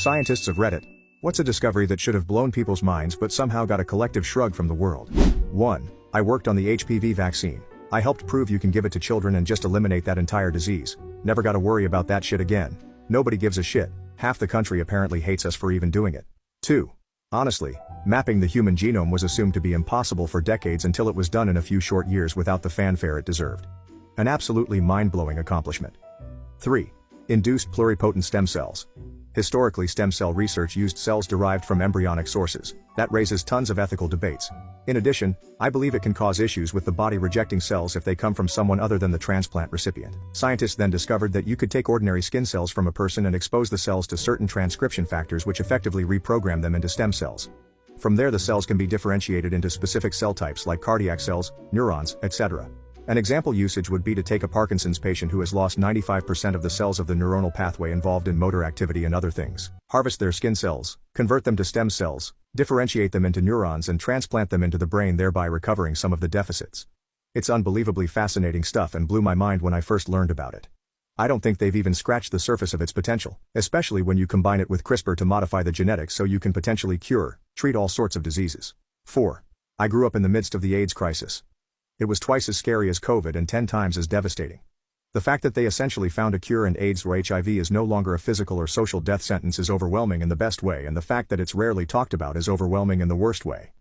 Scientists of Reddit. What's a discovery that should have blown people's minds but somehow got a collective shrug from the world? 1. I worked on the HPV vaccine. I helped prove you can give it to children and just eliminate that entire disease. Never gotta worry about that shit again. Nobody gives a shit. Half the country apparently hates us for even doing it. 2. Honestly, mapping the human genome was assumed to be impossible for decades until it was done in a few short years without the fanfare it deserved. An absolutely mind-blowing accomplishment. 3. Induced pluripotent stem cells. Historically, stem cell research used cells derived from embryonic sources. That raises tons of ethical debates. In addition, I believe it can cause issues with the body rejecting cells if they come from someone other than the transplant recipient. Scientists then discovered that you could take ordinary skin cells from a person and expose the cells to certain transcription factors which effectively reprogram them into stem cells. From there, the cells can be differentiated into specific cell types like cardiac cells, neurons, etc. An example usage would be to take a Parkinson's patient who has lost 95% of the cells of the neuronal pathway involved in motor activity and other things, harvest their skin cells, convert them to stem cells, differentiate them into neurons and transplant them into the brain, thereby recovering some of the deficits. It's unbelievably fascinating stuff and blew my mind when I first learned about it. I don't think they've even scratched the surface of its potential, especially when you combine it with CRISPR to modify the genetics so you can potentially treat all sorts of diseases. 4. I grew up in the midst of the AIDS crisis. It was twice as scary as COVID and 10 times as devastating. The fact that they essentially found a cure and AIDS or HIV is no longer a physical or social death sentence is overwhelming in the best way, and the fact that it's rarely talked about is overwhelming in the worst way.